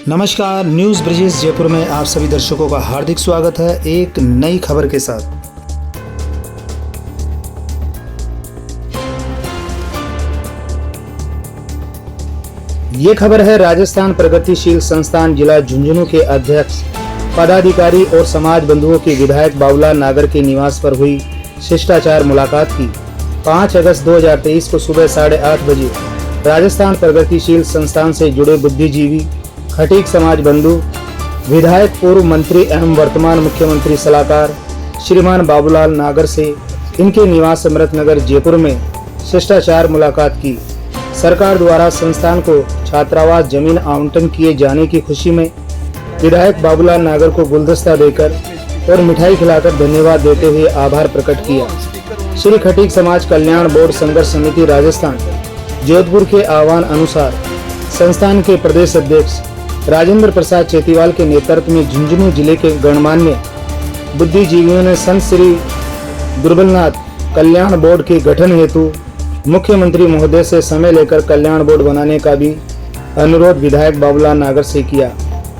नमस्कार, न्यूज़ ब्रिजेश जयपुर में आप सभी दर्शकों का हार्दिक स्वागत है एक नई खबर के साथ। ये खबर है राजस्थान प्रगतिशील संस्थान जिला झुंझुनू के अध्यक्ष, पदाधिकारी और समाज बंधुओं की विधायक बाबूलाल नागर के निवास पर हुई शिष्टाचार मुलाकात की। 5 अगस्त 2023 को सुबह 8:30 बजे राजस्थान प्रगतिशील संस्थान से जुड़े बुद्धिजीवी, खटीक समाज बंधु, विधायक, पूर्व मंत्री एवं वर्तमान मुख्यमंत्री सलाहकार श्रीमान बाबूलाल नागर से इनके निवास अमृतनगर जयपुर में शिष्टाचार मुलाकात की। सरकार द्वारा संस्थान को छात्रावास जमीन आवंटन किए जाने की खुशी में विधायक बाबूलाल नागर को गुलदस्ता देकर और मिठाई खिलाकर धन्यवाद देते हुए आभार प्रकट किया। श्री खटीक समाज कल्याण बोर्ड संघर्ष समिति राजस्थान जोधपुर के आह्वान अनुसार संस्थान के प्रदेश अध्यक्ष राजेंद्र प्रसाद चेतीवाल के नेतृत्व में झुंझुनू जिले के गणमान्य बुद्धिजीवियों ने संत श्री दुर्बलनाथ कल्याण बोर्ड के गठन हेतु मुख्यमंत्री महोदय से समय लेकर कल्याण बोर्ड बनाने का भी अनुरोध विधायक बाबूलाल नागर से किया।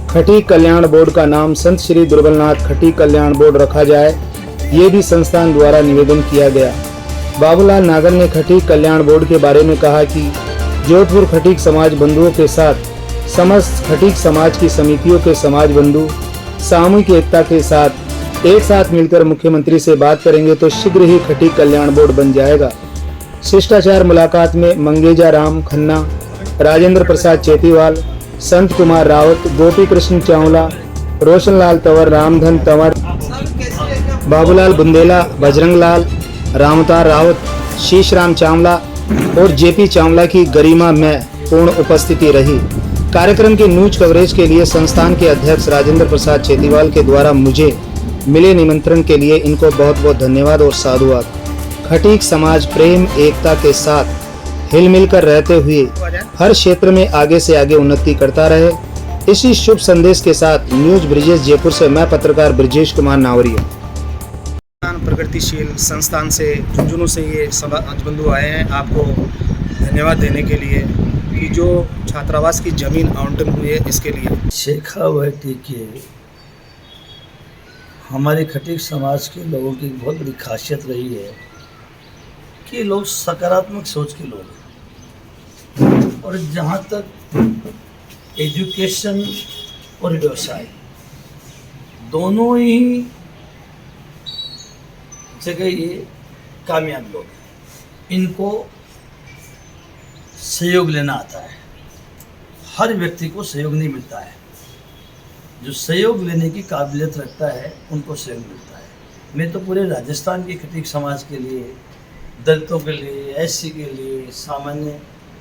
खटीक कल्याण बोर्ड का नाम संत श्री दुर्बलनाथ खटीक कल्याण बोर्ड रखा जाए, ये भी संस्थान द्वारा निवेदन किया गया। बाबूलाल नागर ने खटीक कल्याण बोर्ड के बारे में कहा कि जोधपुर खटीक समाज बंधुओं के साथ समस्त खटीक समाज की समितियों के समाज बंधु सामूहिक एकता के साथ एक साथ मिलकर मुख्यमंत्री से बात करेंगे तो शीघ्र ही खटीक कल्याण बोर्ड बन जाएगा। शिष्टाचार मुलाकात में मंगेजा राम खन्ना, राजेंद्र प्रसाद चेतीवाल, संत कुमार रावत, गोपी कृष्ण चावला, रोशनलाल तंवर, रामधन तंवर, बाबूलाल बुंदेला, बजरंगलाल, रामतार रावत, शीशराम चावला और जेपी चावला की गरिमा में पूर्ण उपस्थिति रही। कार्यक्रम के न्यूज कवरेज के लिए संस्थान के अध्यक्ष राजेंद्र प्रसाद चेतीवाल के द्वारा मुझे मिले निमंत्रण के लिए इनको बहुत बहुत धन्यवाद और साधुवाद। खटीक समाज प्रेम एकता के साथ हिल मिलकर रहते हुए हर क्षेत्र में आगे से आगे उन्नति करता रहे, इसी शुभ संदेश के साथ न्यूज ब्रिजेश जयपुर से मैं पत्रकार ब्रिजेश कुमार नावरिया। प्रगतिशील संस्थान से झुंझुनू से ये समाज बंधु आए हैं आपको धन्यवाद देने के लिए कि जो छात्रावास की जमीन आवंटन हुई है इसके लिए। शेखावटी के हमारे खटीक समाज के लोगों की बहुत बड़ी खासियत रही है कि लोग सकारात्मक सोच के लोग हैं और जहाँ तक एजुकेशन और व्यवसाय दोनों ही जगह ये कामयाब लोग हैं। इनको सहयोग लेना आता है, हर व्यक्ति को सहयोग नहीं मिलता है। जो सहयोग लेने की काबिलियत रखता है उनको सहयोग मिलता है। मैं तो पूरे राजस्थान के खटीक समाज के लिए, दलितों के लिए, एससी के लिए, सामान्य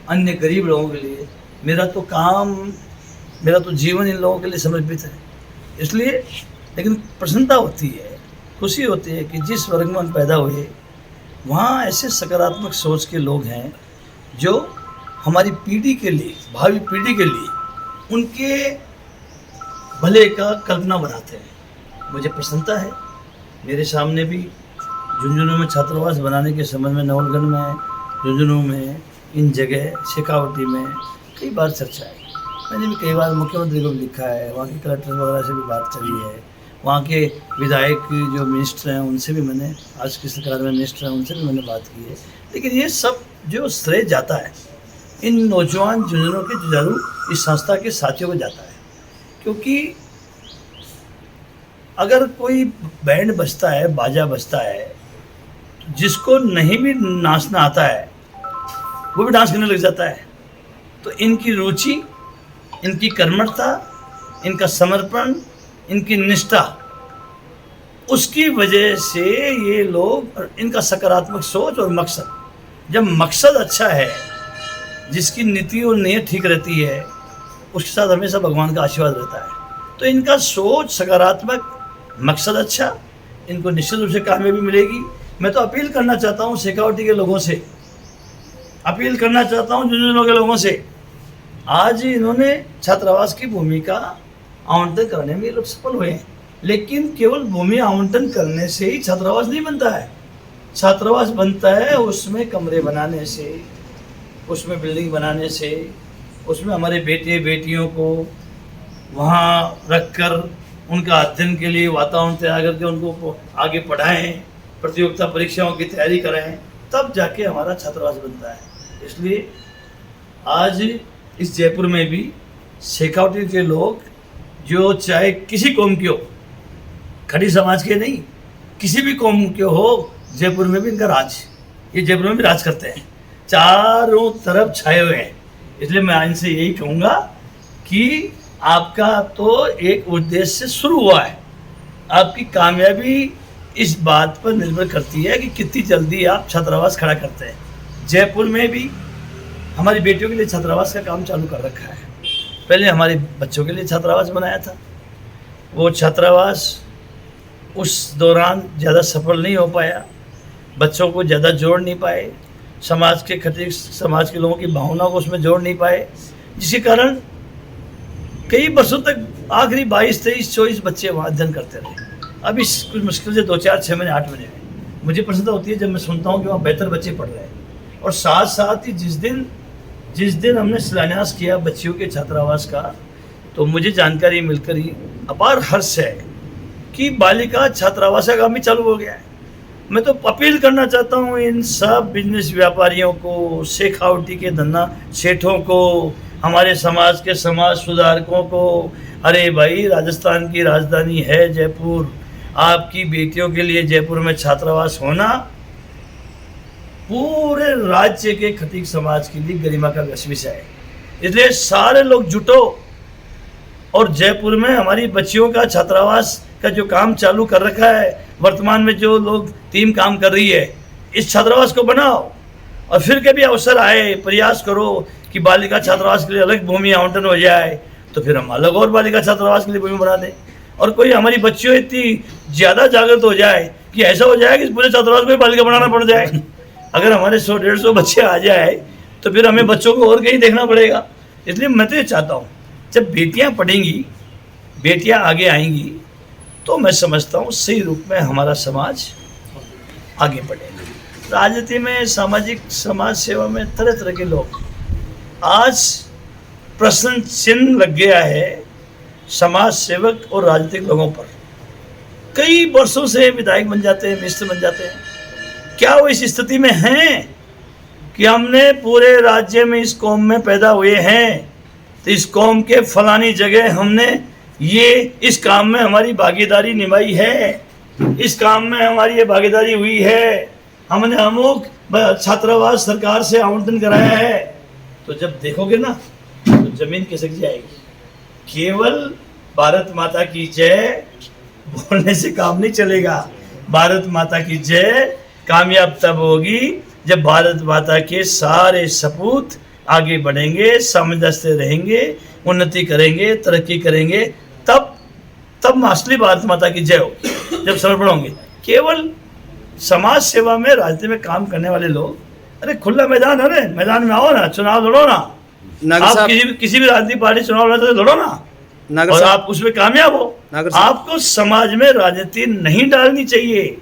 अन्य गरीब लोगों के लिए मेरा तो जीवन इन लोगों के लिए समर्पित है। इसलिए लेकिन प्रसन्नता होती है, खुशी होती है कि जिस वर्ग में हम पैदा हुए वहाँ ऐसे सकारात्मक सोच के लोग हैं जो हमारी पीढ़ी के लिए, भावी पीढ़ी के लिए उनके भले का कल्पना बनाते हैं। मुझे प्रसन्नता है। मेरे सामने भी झुंझुनू में छात्रावास बनाने के संबंध में, नवलगढ़ में, झुंझुनू में, इन जगह शेखावटी में कई बार चर्चा है। मैंने भी कई बार मुख्यमंत्री को भी लिखा है, वहाँ के कलेक्टर वगैरह से भी बात करी है, वहाँ के विधायक जो मिनिस्टर हैं उनसे भी मैंने, आज की सरकार में मिनिस्टर हैं उनसे भी मैंने बात की है। लेकिन ये सब जो श्रेय जाता है इन नौजवान झुंझुनू के जुझारू इस संस्था के साथियों को जाता है। क्योंकि अगर कोई बैंड बजता है, बाजा बजता है, तो जिसको नहीं भी नाचना आता है वो भी डांस करने लग जाता है। तो इनकी रुचि, इनकी कर्मठता, इनका समर्पण, इनकी निष्ठा, उसकी वजह से ये लोग, इनका सकारात्मक सोच और मकसद, जब मकसद अच्छा है, जिसकी नीति और नीयत ठीक रहती है, उसके साथ हमेशा भगवान का आशीर्वाद रहता है। तो इनका सोच सकारात्मक, मकसद अच्छा, इनको निश्चित रूप से कामयाबी मिलेगी। मैं तो अपील करना चाहता हूँ शेखावटी के लोगों से, अपील करना चाहता हूँ झुंझुनू के लोगों से। आज इन्होंने छात्रावास की भूमि का आवंटन करने में लोग सफल हुए हैं, लेकिन केवल भूमि आवंटन करने से ही छात्रावास नहीं बनता है। छात्रावास बनता है उसमें कमरे बनाने से, उसमें बिल्डिंग बनाने से, उसमें हमारे बेटे बेटियों को वहाँ रखकर उनका अध्ययन के लिए वातावरण तैयार करके उनको आगे पढ़ाएं, प्रतियोगिता परीक्षाओं की तैयारी कराएं, तब जाके हमारा छात्रावास बनता है। इसलिए आज इस जयपुर में भी शेखावटी के लोग, जो चाहे किसी कौम के हो, खड़ी समाज के नहीं, किसी भी कौम के हो, जयपुर में भी इनका राज, ये जयपुर में भी राज करते हैं, चारों तरफ छाए हुए हैं। इसलिए मैं इनसे यही कहूँगा कि आपका तो एक उद्देश्य से शुरू हुआ है, आपकी कामयाबी इस बात पर निर्भर करती है कि कितनी जल्दी आप छात्रावास खड़ा करते हैं। जयपुर में भी हमारी बेटियों के लिए छात्रावास का काम चालू कर रखा है। पहले हमारे बच्चों के लिए छात्रावास बनाया था, वो छात्रावास उस दौरान ज़्यादा सफल नहीं हो पाया, बच्चों को ज़्यादा जोड़ नहीं पाए, समाज के खटीक समाज के लोगों की भावना को उसमें जोड़ नहीं पाए, जिसके कारण कई वर्षों तक आखिरी 22, 23, 24 बच्चे वहाँ अध्ययन करते रहे। अभी कुछ मुश्किल से 2, 4, 6 महीने, 8 महीने में मुझे प्रसन्नता होती है जब मैं सुनता हूँ कि वहाँ बेहतर बच्चे पढ़ रहे हैं। और साथ साथ ही जिस दिन हमने शिलान्यास किया बच्चियों के छात्रावास का, तो मुझे जानकारी मिलकर ही अपार हर्ष है कि बालिका छात्रावास का काम भी चालू हो गया है। मैं तो अपील करना चाहता हूँ इन सब बिजनेस व्यापारियों को, शेखावटी के धंधा सेठों को, हमारे समाज के समाज सुधारकों को, अरे भाई राजस्थान की राजधानी है जयपुर, आपकी बेटियों के लिए जयपुर में छात्रावास होना पूरे राज्य के खटीक समाज के लिए गरिमा का विषय है। इसलिए सारे लोग जुटो और जयपुर में हमारी बच्चियों का छात्रावास का जो काम चालू कर रखा है, वर्तमान में जो लोग टीम काम कर रही है, इस छात्रावास को बनाओ और फिर कभी अवसर आए प्रयास करो कि बालिका छात्रावास के लिए अलग भूमि आवंटन हो जाए, तो फिर हम अलग और बालिका छात्रावास के लिए भूमि बना दें। और कोई हमारी बच्चियों इतनी ज़्यादा जागृत हो जाए कि ऐसा हो जाए कि पूरे छात्रावास को बालिका बनाना पड़ जाए। अगर हमारे 100-150 बच्चे आ जाए तो फिर हमें बच्चों को और कहीं देखना पड़ेगा। इसलिए मैं तो ये चाहता हूँ जब बेटियाँ पढ़ेंगी, बेटियाँ आगे आएंगी, तो मैं समझता हूँ सही रूप में हमारा समाज आगे बढ़ेगा। राजनीति में, सामाजिक समाज सेवा में तरह तरह के लोग, आज प्रश्न चिन्ह लग गया है समाज सेवक और राजनीतिक लोगों पर। कई वर्षों से विधायक बन जाते हैं, मिनिस्टर बन जाते हैं, क्या वो इस स्थिति में हैं कि हमने पूरे राज्य में इस कौम में पैदा हुए हैं, तो इस कौम के फलानी जगह हमने ये इस काम में हमारी भागीदारी निभाई है, इस काम में हमारी ये भागीदारी हुई है, हमने अमुक छात्रावास सरकार से आवंटन कराया है, तो जब देखोगे ना तो जमीन खिसक जाएगी। केवल भारत माता की जय बोलने से काम नहीं चलेगा। भारत माता की जय कामयाब तब होगी जब भारत माता के सारे सपूत आगे बढ़ेंगे, सामंजस्य रहेंगे, उन्नति करेंगे, तरक्की करेंगे, तब असली भारत माता की जय होगी, जब समर्पण होंगे। केवल समाज सेवा में, राजनीति में काम करने वाले लोग, अरे खुला मैदान है, अरे मैदान में आओ ना, चुनाव लड़ो ना, आप किसी भी राजनीतिक पार्टी चुनाव लड़ते तो लड़ो ना, और आप उसमें कामयाब हो। आपको समाज में राजनीति नहीं डालनी चाहिए,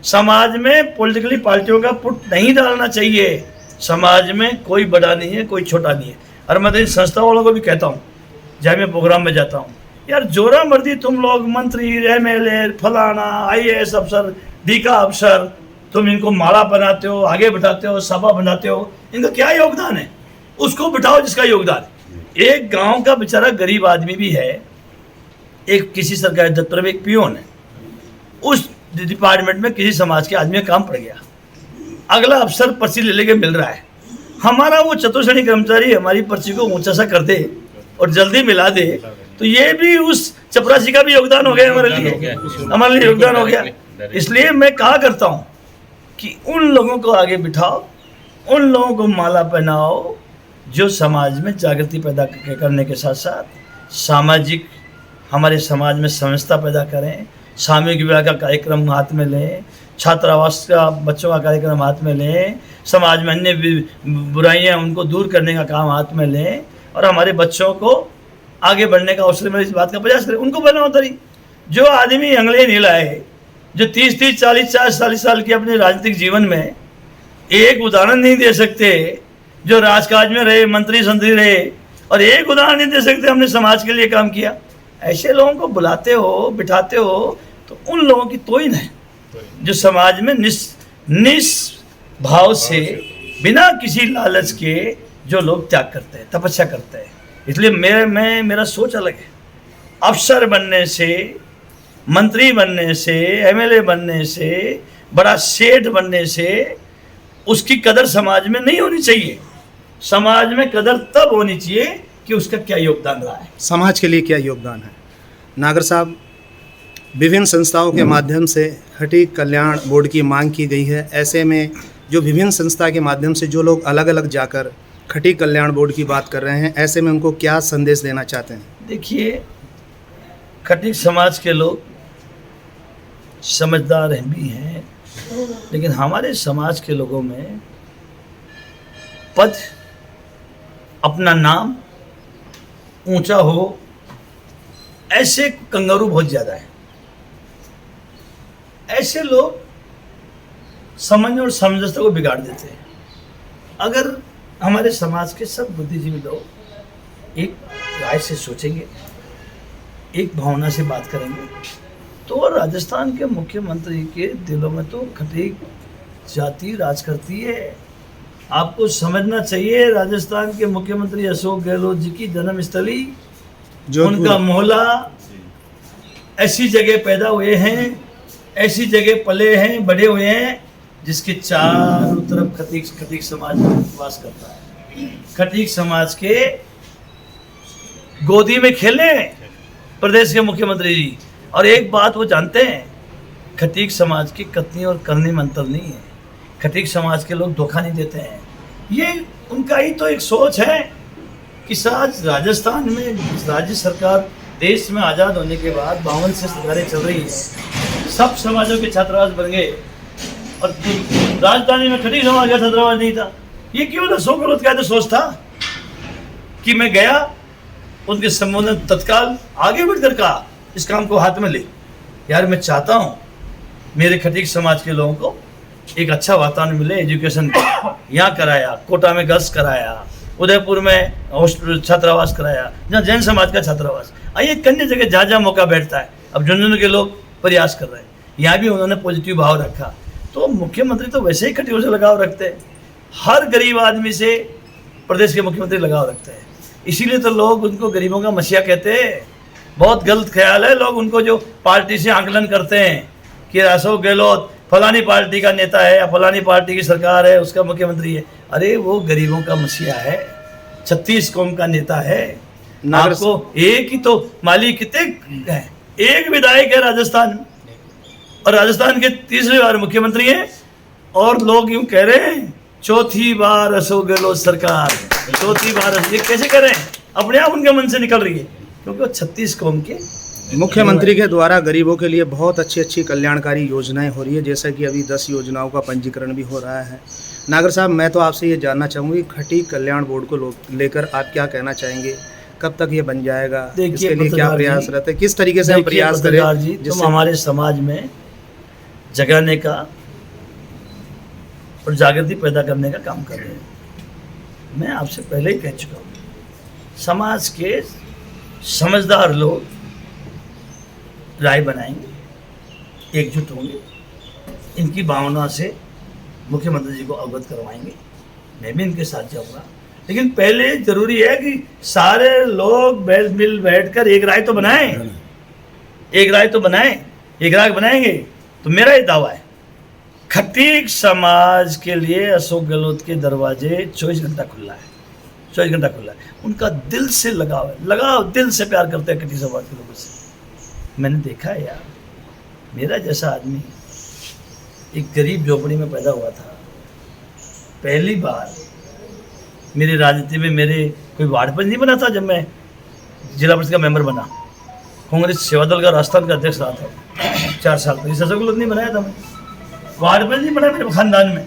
समाज में पॉलिटिकली पार्टियों का पुट नहीं डालना चाहिए। समाज में कोई बड़ा नहीं है, कोई छोटा नहीं है। और मैं तो इन संस्था वालों को भी कहता हूँ, जब मैं प्रोग्राम में जाता हूँ, यार जोरा मर्दी तुम लोग मंत्री, MLA, फलाना, IAS अफसर, डीका अफसर, तुम इनको माला बनाते हो, आगे बैठाते हो, सभा बनाते हो, इनका क्या योगदान है? उसको बिठाओ जिसका योगदान है। एक गांव का बेचारा गरीब आदमी भी है, एक किसी सरकारी दफ्तर में एक पियोन है, उस डिपार्टमेंट में किसी समाज के आदमी का काम पड़ गया, अगला अफसर पर्ची ले लेके मिल रहा है, हमारा वो चतुर्श्रेणी कर्मचारी हमारी पर्ची को ऊंचा सा कर दे और जल्दी मिला दे, तो ये भी उस चपरासी का भी योगदान हो गया, हमारे लिए योगदान हो गया। इसलिए मैं कहा करता हूँ कि उन लोगों को आगे बिठाओ, उन लोगों को माला पहनाओ जो समाज में जागृति पैदा करने के साथ साथ सामाजिक, हमारे समाज में समझता पैदा करें, सामूहिक विवाह का कार्यक्रम हाथ में लें, छात्रावास का बच्चों का कार्यक्रम हाथ में लें, समाज में अन्य बुराइयां उनको दूर करने का काम हाथ में लें, और हमारे बच्चों को आगे बढ़ने का अवसर में इस बात का प्रयास करें। उनको बनाओ तरी। जो आदमी अंगले नहीं लाए, जो 30-30, 40-40 साल के अपने राजनीतिक जीवन में एक उदाहरण नहीं दे सकते, जो राजकाज में रहे, मंत्री संतरी रहे, और एक उदाहरण नहीं दे सकते हमने समाज के लिए काम किया, ऐसे लोगों को बुलाते हो, बिठाते हो, तो उन लोगों की तोहिन है जो समाज में निस्भाव से बिना किसी लालच के जो लोग त्याग करते हैं, तपस्या करते हैं। इसलिए मेरा सोच अलग है। अफसर बनने से, मंत्री बनने से, एमएलए बनने से, बड़ा सेठ बनने से उसकी कदर समाज में नहीं होनी चाहिए। समाज में कदर तब होनी चाहिए कि उसका क्या योगदान रहा है, समाज के लिए क्या योगदान है। नागर साहब, विभिन्न संस्थाओं के माध्यम से खटीक कल्याण बोर्ड की मांग की गई है। ऐसे में जो विभिन्न संस्था के माध्यम से जो लोग अलग अलग जाकर खटीक कल्याण बोर्ड की बात कर रहे हैं, ऐसे में उनको क्या संदेश देना चाहते हैं? देखिए, खटीक समाज के लोग समझदार भी हैं, लेकिन हमारे समाज के लोगों में पद, अपना नाम ऊंचा हो, ऐसे कंगारू बहुत ज़्यादा है। ऐसे लोग समझ और समझौते को बिगाड़ देते हैं। अगर हमारे समाज के सब बुद्धिजीवी लोग एक राय से सोचेंगे, एक भावना से बात करेंगे, तो राजस्थान के मुख्यमंत्री के दिलों में तो खटीक जाति राज करती है। आपको समझना चाहिए, राजस्थान के मुख्यमंत्री अशोक गहलोत जी की जन्मस्थली, उनका मोहल्ला, ऐसी जगह पैदा हुए हैं, ऐसी जगह पले हैं, बड़े हुए हैं, जिसके चारों तरफ खटीक समाज वास करता है। खटीक समाज के गोदी में खेले प्रदेश के मुख्यमंत्री जी। और एक बात वो जानते हैं, खटीक समाज की कतनी और करनी मंत्र नहीं है। खटीक समाज के लोग धोखा नहीं देते हैं। ये उनका ही तो एक सोच है कि आज राजस्थान में राज्य सरकार, देश में आज़ाद होने के बाद 52 से सरकारें चल रही है, सब समाजों के छात्रावास बन गए, और राजधानी में खटीक समाज का छात्रावास नहीं था। ये क्यों था? 100 करोड़ का तो सोच था कि मैं गया, उनके संबोधन तत्काल आगे बढ़कर कहा, इस काम को हाथ में ले। यार, मैं चाहता हूँ मेरे खटीक समाज के लोगों को एक अच्छा वातावरण मिले, एजुकेशन यहाँ कराया, कोटा में गर्ल्स कराया, उदयपुर में छात्रावास कराया, जहाँ जैन समाज का छात्रावास। आइए, कन्या जगह जहाँ जहाँ मौका बैठता है, अब झुंझुनू के लोग प्रयास कर रहे हैं, यहाँ भी उन्होंने पॉजिटिव भाव रखा। तो मुख्यमंत्री तो वैसे ही खटीकों से लगाव रखते हैं, हर गरीब आदमी से प्रदेश के मुख्यमंत्री लगाव रखते हैं। इसीलिए तो लोग उनको गरीबों का मसीहा कहते हैं। बहुत गलत ख्याल है, लोग उनको जो पार्टी से आंकलन करते हैं कि अशोक गहलोत फलानी पार्टी का नेता है या फलानी पार्टी की सरकार है, उसका मुख्यमंत्री है। अरे, वो गरीबों का मसीहा है, 36 कौम का नेता है। आपको एक ही तो मालिक कितने हैं? एक विधायक है राजस्थान में, और राजस्थान के तीसरी बार मुख्यमंत्री हैं, और लोग यूं कह रहे हैं चौथी बार अशोक गहलोत सरकार, चौथी बार। ये कैसे करें? अपने आप उनके मन से निकल रही है, क्योंकि वो 36 कौम के मुख्यमंत्री के द्वारा गरीबों के लिए बहुत अच्छी अच्छी कल्याणकारी योजनाएं हो रही है, जैसा कि अभी 10 योजनाओं का पंजीकरण भी हो रहा है। नागर साहब, मैं तो आपसे ये जानना चाहूँगी, खटीक कल्याण बोर्ड को लेकर आप क्या कहना चाहेंगे? कब तक ये बन जाएगा? इसके लिए क्या प्रयास रहते हैं? किस तरीके से हम प्रयास करें जिससे हमारे समाज में जगाने का और जागृति पैदा करने का काम कर रहे हैं। मैं आपसे पहले ही कह चुका हूँ, समाज के समझदार लोग राय बनाएंगे, एकजुट होंगे, इनकी भावना से मुख्यमंत्री जी को अवगत करवाएंगे। मैं भी इनके साथ जाऊँगा, लेकिन पहले जरूरी है कि सारे लोग मिल बैठकर एक राय तो बनाएं, एक राय तो बनाएं। एक राय बनाएंगे तो मेरा ये दावा है, खटीक समाज के लिए अशोक गहलोत के दरवाजे 24 घंटा खुला है, 24 घंटा खुला है। उनका दिल से लगाव है, लगाव, दिल से प्यार करते हैं खटीक समाज के लोगों से। मैंने देखा है यार, मेरा जैसा आदमी एक गरीब झोपड़ी में पैदा हुआ था, पहली बार मेरी राजनीति में मेरे कोई वार्ड पंच नहीं बना था। जब मैं जिला परिषद का मेंबर बना, कांग्रेस सेवा दल का राजस्थान का अध्यक्ष रहा था 4 साल तक, इस अशोक गहलोत नहीं बनाया था। मैं वार्ड पंच नहीं बना मेरे खानदान में।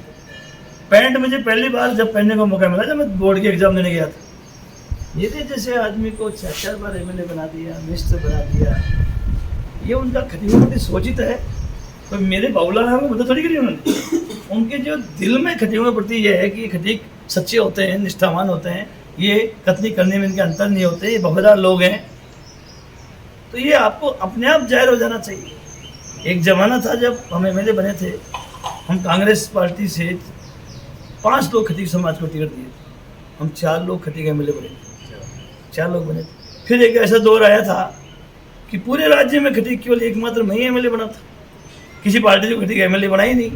पैंट मुझे पहली बार जब पहनने का मौका मिला, जब मैं बोर्ड के एग्जाम देने गया था। मेरे जैसे आदमी को 4 बार एमएलए बना दिया, मिनिस्टर बना दिया, ये उनका खटीकों की सोचित है। तो मेरे बाबूलाल राम को मदद थोड़ी करी उन्होंने। उनके जो दिल में खटीकों के प्रति ये है कि खटीक सच्चे होते हैं, निष्ठावान होते हैं, ये कतनी करने में इनके अंतर नहीं होते, ये वफादार लोग हैं। तो ये आपको अपने आप जाहिर हो जाना चाहिए। एक ज़माना था जब हम एमएलए बने थे, हम कांग्रेस पार्टी से 5 लोग खटीक समाज को टिकट दिए, हम 4 लोग खटीक एमएलए बने थे, 4 लोग बने थे। फिर एक ऐसा दौर आया था कि पूरे राज्य में खटीक केवल एकमात्र मैं ही एमएलए बना था, किसी पार्टी से खटीक एमएलए बना ही नहीं।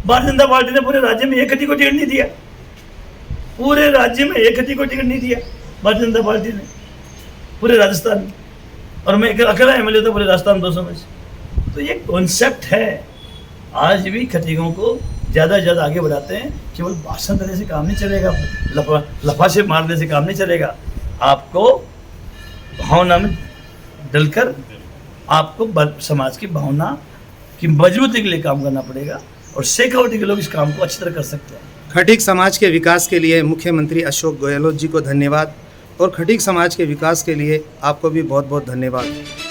भारतीय जनता पार्टी ने पूरे राज्य में एक खटीक को टिकट नहीं दिया, पूरे राज्य में एक खटीक को टिकट नहीं दिया भारतीय जनता पार्टी ने पूरे राजस्थान में, और मैं अकेला एमएलए था पूरे राजस्थान 200 में से। तो ये कॉन्सेप्ट है, आज भी खटीकों को ज़्यादा से ज़्यादा आगे बढ़ाते हैं। केवल भाषण देने से काम नहीं चलेगा, लफा से मारने से काम नहीं चलेगा। आपको भावना में डलकर आपको समाज की भावना की मजबूती के लिए काम करना पड़ेगा, और शेखावटी के लोग इस काम को अच्छी तरह कर सकते हैं। खटीक समाज के विकास के लिए मुख्यमंत्री अशोक गहलोत जी को धन्यवाद, और खटीक समाज के विकास के लिए आपको भी बहुत बहुत धन्यवाद।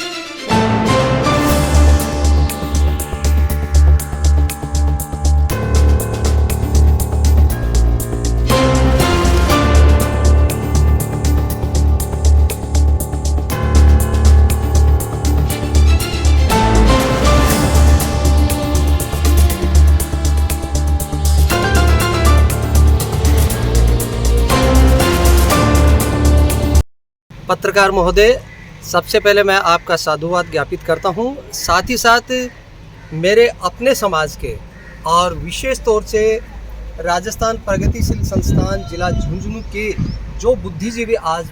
पत्रकार महोदय, सबसे पहले मैं आपका साधुवाद ज्ञापित करता हूं। साथ ही साथ मेरे अपने समाज के और विशेष तौर से राजस्थान प्रगतिशील संस्थान जिला झुंझुनू के जो बुद्धिजीवी आज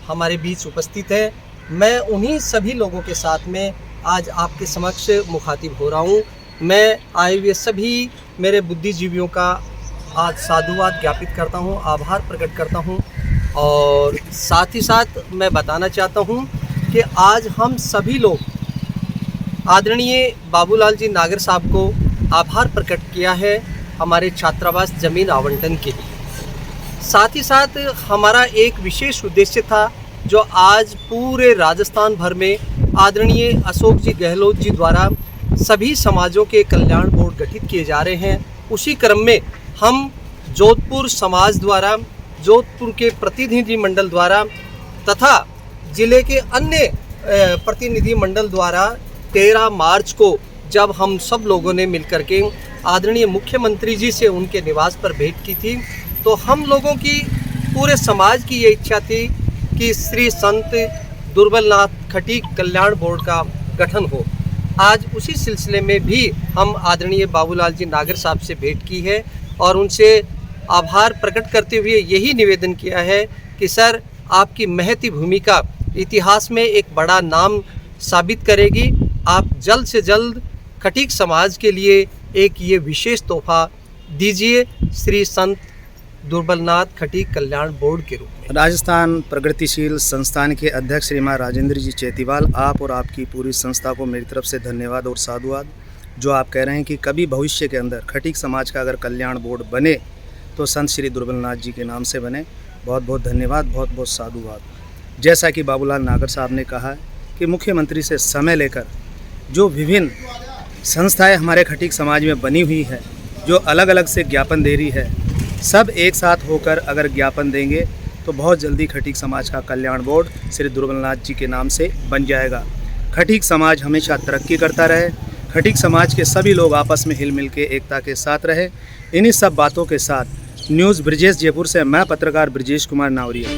हमारे बीच उपस्थित है, मैं उन्हीं सभी लोगों के साथ में आज आपके समक्ष मुखातिब हो रहा हूं। मैं आए हुए सभी मेरे बुद्धिजीवियों का आज साधुवाद ज्ञापित करता हूं, आभार प्रकट करता हूं, और साथ ही साथ मैं बताना चाहता हूं कि आज हम सभी लोग आदरणीय बाबूलाल जी नागर साहब को आभार प्रकट किया है हमारे छात्रावास ज़मीन आवंटन के लिए। साथ ही साथ हमारा एक विशेष उद्देश्य था जो आज पूरे राजस्थान भर में आदरणीय अशोक जी गहलोत जी द्वारा सभी समाजों के कल्याण बोर्ड गठित किए जा रहे हैं। उसी क्रम में हम जोधपुर समाज द्वारा, जोधपुर के प्रतिनिधि मंडल द्वारा तथा जिले के अन्य प्रतिनिधि मंडल द्वारा 13 मार्च को जब हम सब लोगों ने मिलकर के आदरणीय मुख्यमंत्री जी से उनके निवास पर भेंट की थी, तो हम लोगों की पूरे समाज की ये इच्छा थी कि श्री संत दुर्बलनाथ खटीक कल्याण बोर्ड का गठन हो। आज उसी सिलसिले में भी हम आदरणीय बाबूलाल जी नागर साहब से भेंट की है और उनसे आभार प्रकट करते हुए यही निवेदन किया है कि सर, आपकी महती भूमिका इतिहास में एक बड़ा नाम साबित करेगी। आप जल्द से जल्द खटीक समाज के लिए एक ये विशेष तोहफा दीजिए श्री संत दुर्बलनाथ खटीक कल्याण बोर्ड के रूप में। राजस्थान प्रगतिशील संस्थान के अध्यक्ष श्रीमान राजेंद्र जी चेतीवाल, आप और आपकी पूरी संस्था को मेरी तरफ से धन्यवाद और साधुवाद। जो आप कह रहे हैं कि कभी भविष्य के अंदर खटीक समाज का अगर कल्याण बोर्ड बने तो संत श्री दुर्बलनाथ जी के नाम से बने। बहुत बहुत धन्यवाद, बहुत बहुत साधुवाद। जैसा कि बाबूलाल नागर साहब ने कहा कि मुख्यमंत्री से समय लेकर जो विभिन्न संस्थाएं हमारे खटीक समाज में बनी हुई है, जो अलग अलग से ज्ञापन दे रही है, सब एक साथ होकर अगर ज्ञापन देंगे तो बहुत जल्दी खटीक समाज का कल्याण बोर्ड श्री दुर्बलनाथ जी के नाम से बन जाएगा। खटीक समाज हमेशा तरक्की करता रहे, खटीक समाज के सभी लोग आपस में हिल मिल के एकता के साथ रहे। इन्हीं सब बातों के साथ न्यूज़ ब्रिजेश जयपुर से मैं पत्रकार ब्रिजेश कुमार नावरिया।